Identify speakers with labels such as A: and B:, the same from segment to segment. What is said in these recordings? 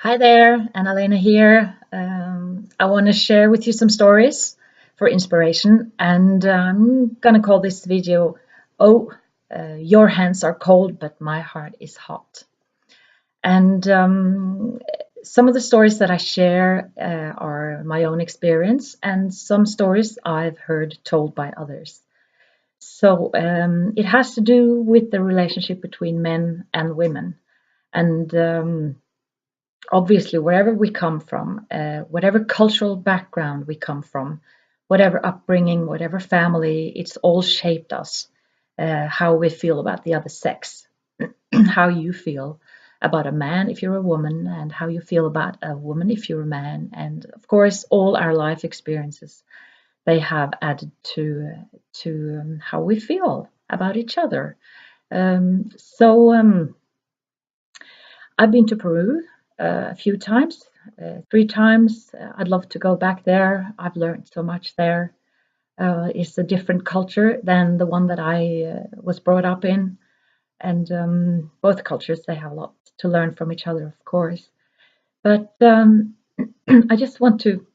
A: Hi there, Annalena here. I want to share with you some stories for inspiration, and I'm gonna call this video, "Oh, Your Hands Are Cold, but My Heart is Hot." And some of the stories that I share are my own experience, and some stories I've heard told by others. So it has to do with the relationship between men and women, and obviously, wherever we come from, whatever cultural background we come from, whatever upbringing, whatever family, it's all shaped us, how we feel about the other sex, how you feel about a man if you're a woman, and how you feel about a woman if you're a man. And of course, all our life experiences, they have added to how we feel about each other. So I've been to Peru a few times, 3 times. I'd love to go back there. I've learned so much there. It's a different culture than the one that I was brought up in, and both cultures they have a lot to learn from each other, of course. But I just want to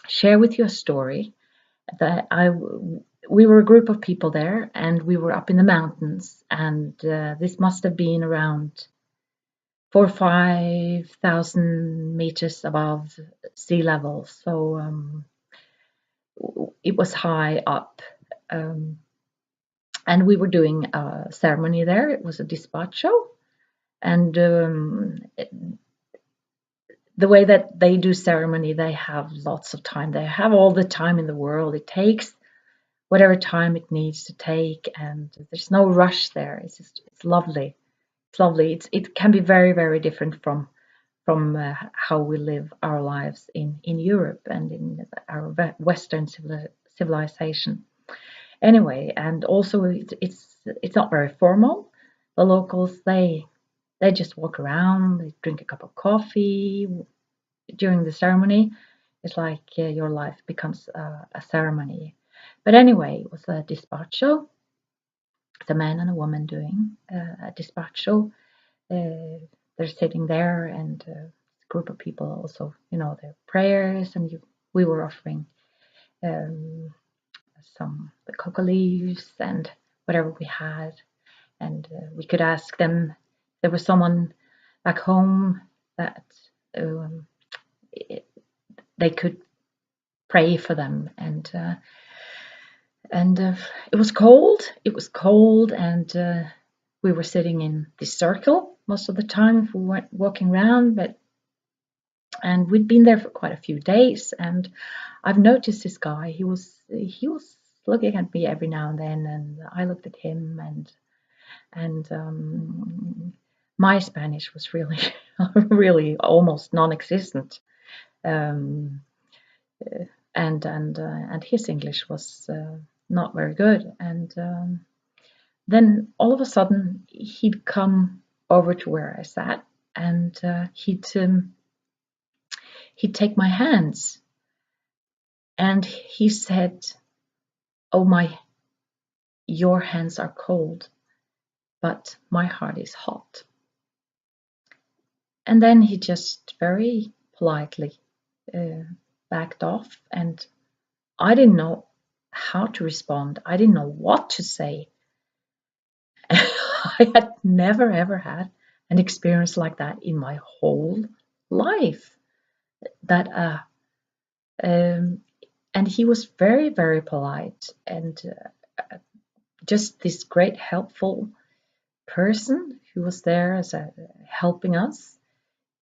A: share with you a story that we were a group of people there, and we were up in the mountains, and this must have been around 4 or 5 thousand meters above sea level. So it was high up. Um, and we were doing a ceremony there. It was a despacho. And the way that they do ceremony, they have lots of time. They have all the time in the world. It takes whatever time it needs to take, and there's no rush there. It's lovely. It's lovely. It can be very, very different from how we live our lives in Europe and in our Western civilization. Anyway, and also it's not very formal. The locals they just walk around, they drink a cup of coffee during the ceremony. It's like your life becomes a ceremony. But anyway, it was a despacho. It's a man and a woman doing a despacho. They're sitting there, and a group of people also, their prayers, and we were offering um, some the coca leaves and whatever we had, and we could ask them if there was someone back home that um, it, they could pray for them, and it was cold. It was cold, and we were sitting in this circle most of the time if we weren't walking around, and we'd been there for quite a few days, and I've noticed this guy. He was looking at me every now and then, and I looked at him, and my Spanish was really really almost non-existent, um, and his English was not very good, and then all of a sudden he'd come over to where I sat, and he'd take my hands, and he said, "Oh my, your hands are cold, but my heart is hot." And then he just very politely uh, backed off, and I didn't know how to respond. I didn't know what to say. I had never ever had an experience like that in my whole life. That um, and he was very, very polite, and just this great helpful person who was there as helping us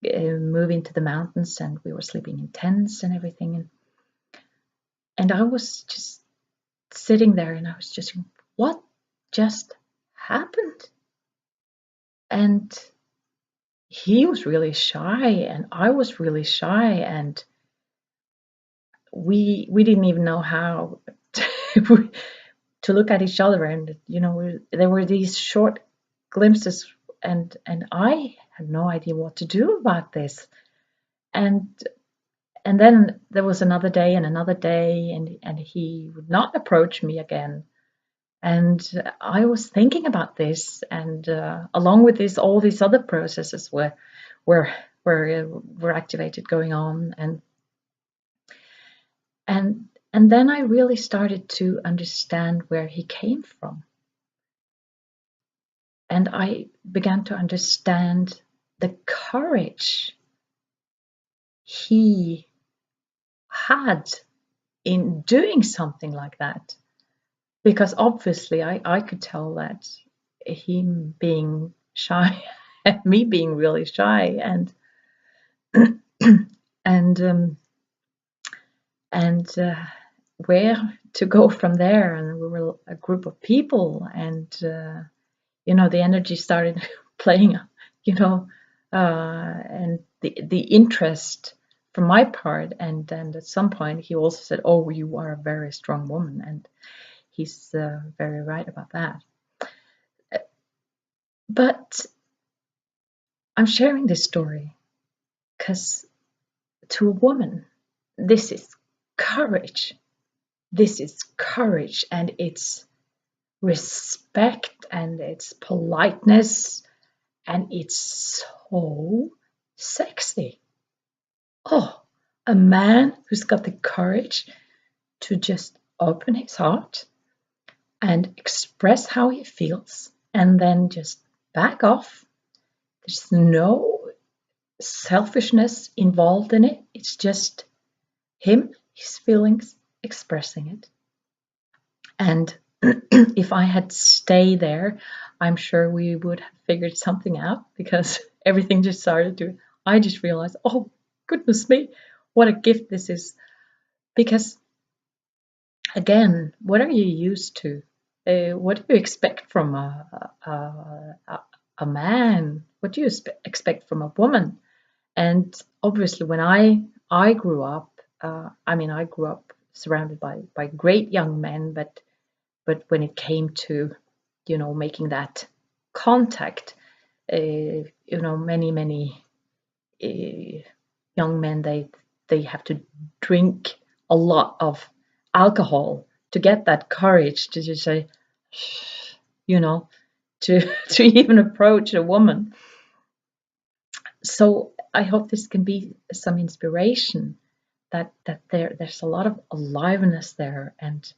A: move into the mountains, and we were sleeping in tents and everything, and I was just sitting there, and I was just, what just happened? And he was really shy, and I was really shy, and we didn't even know how to look at each other, and there were these short glimpses, and I had no idea what to do about this, and then there was another day and another day, and he would not approach me again, and I was thinking about this, and along with this, all these other processes were were activated going on, and then I really started to understand where he came from. And I began to understand the courage he had in doing something like that. Because obviously I could tell that him being shy and me being really shy and and where to go from there. And we were a group of people, and the energy started playing, and the interest from my part. And at some point he also said, "Oh, you are a very strong woman," and he's very right about that. But I'm sharing this story because to a woman, this is courage. This is courage, and it's respect, and it's politeness, and it's so sexy. Oh, a man who's got the courage to just open his heart and express how he feels and then just back off. There's no selfishness involved in it. It's just him, his feelings, expressing it. And if I had stayed there, I'm sure we would have figured something out, because everything just started to, I just realized, oh, goodness me, what a gift this is. Because again, what are you used to? What do you expect from a man? What do you expect from a woman? And obviously, when I grew up, I grew up surrounded by great young men, but when it came to, making that contact, many young men, they have to drink a lot of alcohol to get that courage to just say, to to even approach a woman. So I hope this can be some inspiration, that there's a lot of aliveness there. And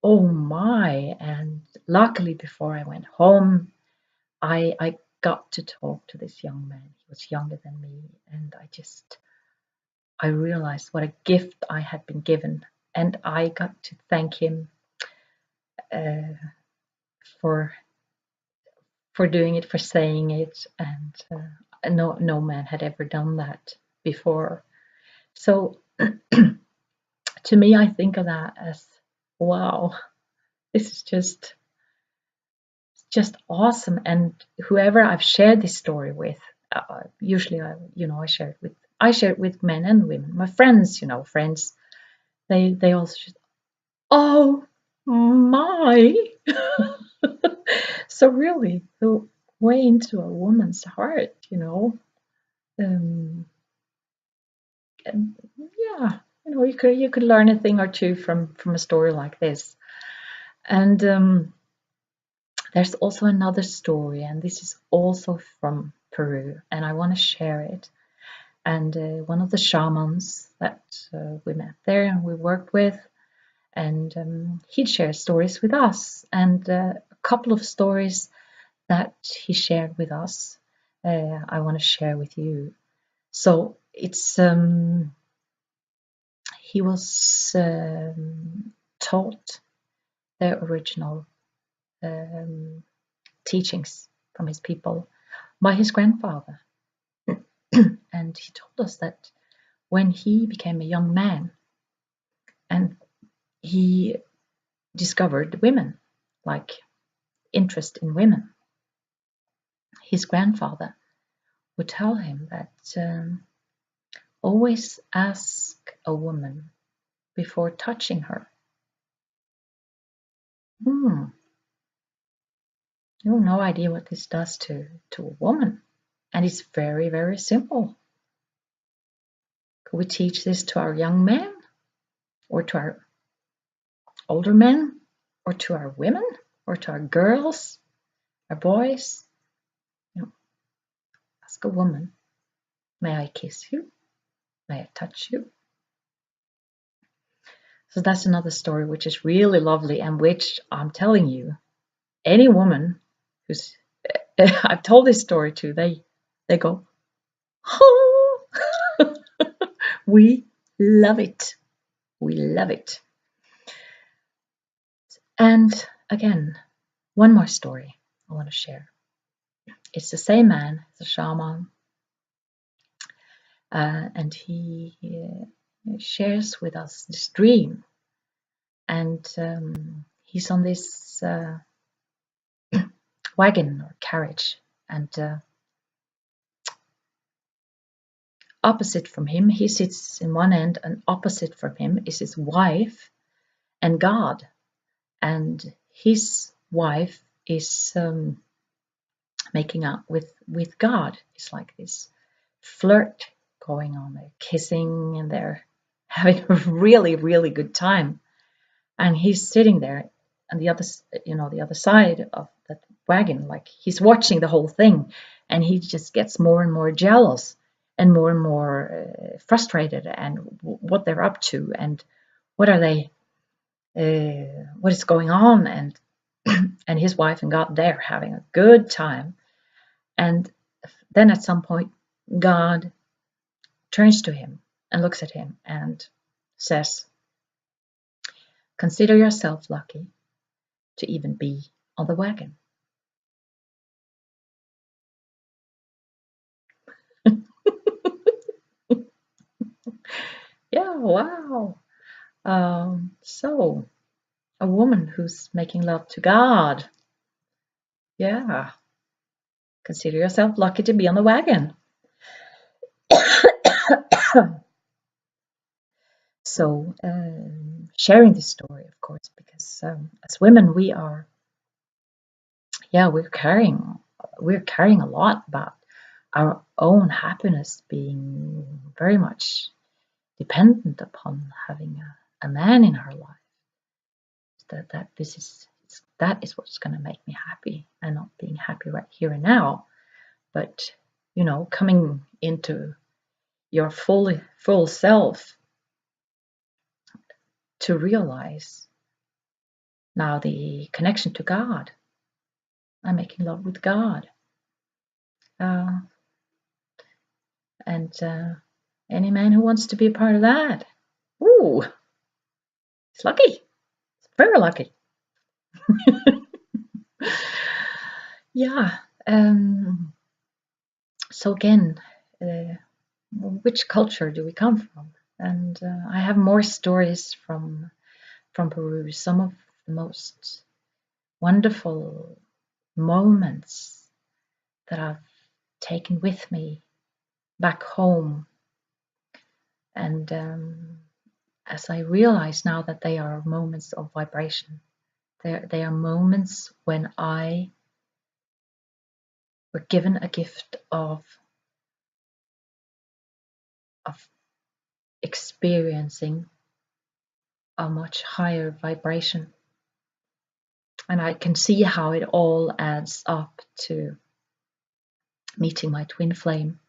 A: oh my, and luckily before I went home, I got to talk to this young man. He was younger than me, and I realized what a gift I had been given, and I got to thank him uh, for doing it, for saying it. And no man had ever done that before. So to me, I think of that as, wow, this is just awesome. And whoever I've shared this story with, usually I share it with men and women, my friends, friends. They also just, oh my. So really, the way into a woman's heart, and yeah, you could learn a thing or two from a story like this. And there's also another story, and this is also from Peru, and I want to share it. And one of the shamans that we met there and we worked with, and he'd share stories with us, and a couple of stories that he shared with us, I want to share with you. So it's he was taught the original teachings from his people by his grandfather. And he told us that when he became a young man and he discovered women, like interest in women, his grandfather would tell him that always ask a woman before touching her. You have no idea what this does to a woman. And it's very, very simple. Could we teach this to our young men, or to our older men, or to our women, or to our girls, our boys? Ask a woman May I kiss you? May I touch you? So that's another story which is really lovely, and which I'm telling you, any woman who's I've told this story to, they go, oh, we love it. We love it. And again, one more story I want to share. It's the same man, the shaman, and he shares with us this dream. And he's on this wagon or carriage, and opposite from him, he sits in one end, and opposite from him is his wife and God. And his wife is making out with God. It's like this flirt going on. They're kissing and they're having a really, really good time. And he's sitting there on the other, the other side of that wagon, like he's watching the whole thing, and he just gets more and more jealous and more frustrated, and what they're up to, and what are they, what is going on, and and his wife and God, they're having a good time. And then at some point, God turns to him and looks at him and says, "Consider yourself lucky to even be on the wagon." Yeah, wow. So a woman who's making love to God. Yeah, consider yourself lucky to be on the wagon. So sharing this story, of course, because as women we are, yeah, we're carrying a lot about our own happiness being very much dependent upon having a man in our life. That is what's going to make me happy, and not being happy right here and now, but coming into your full self to realize now the connection to God. I'm making love with God, uh, and any man who wants to be a part of that, ooh, he's lucky. He's very lucky. Yeah. So again, which culture do we come from? And I have more stories from Peru. Some of the most wonderful moments that I've taken with me back home. And as I realize now that they are moments of vibration, they are moments when I were given a gift of experiencing a much higher vibration. And I can see how it all adds up to meeting my twin flame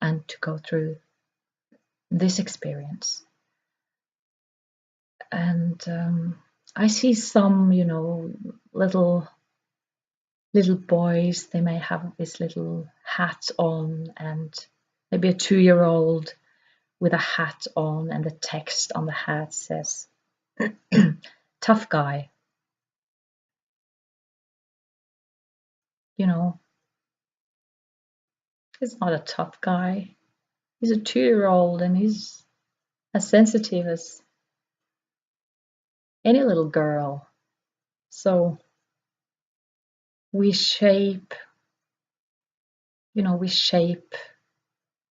A: and to go through this experience. And I see some, little boys, they may have this little hat on, and maybe a 2-year-old with a hat on, and the text on the hat says, tough guy. He's not a tough guy. He's a 2-year-old, and he's as sensitive as any little girl. So we shape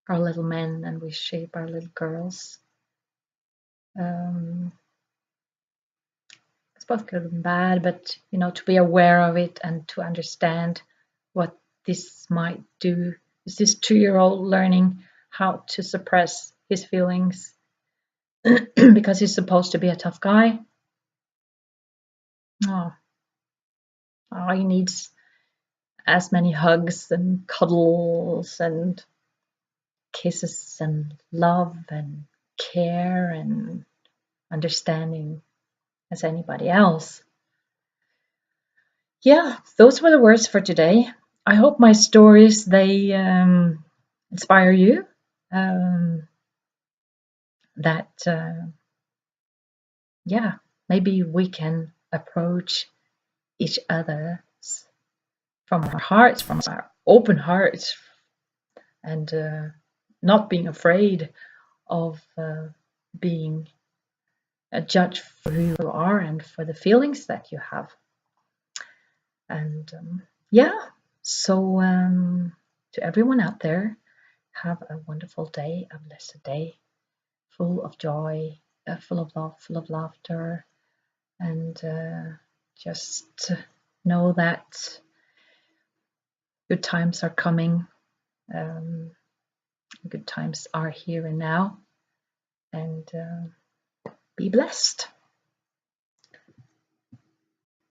A: our little men, and we shape our little girls. It's both good and bad, but to be aware of it and to understand what this might do. Is this 2-year-old learning how to suppress his feelings because he's supposed to be a tough guy? Oh, he needs as many hugs and cuddles and kisses and love and care and understanding as anybody else. Yeah, those were the words for today. I hope my stories, they inspire you. That yeah, maybe we can approach each other from our hearts, from our open hearts, and not being afraid of being a judge for who you are and for the feelings that you have. And yeah, so to everyone out there, have a wonderful day, a blessed day, full of joy, full of love, full of laughter, and just know that good times are coming. Good times are here and now, and be blessed.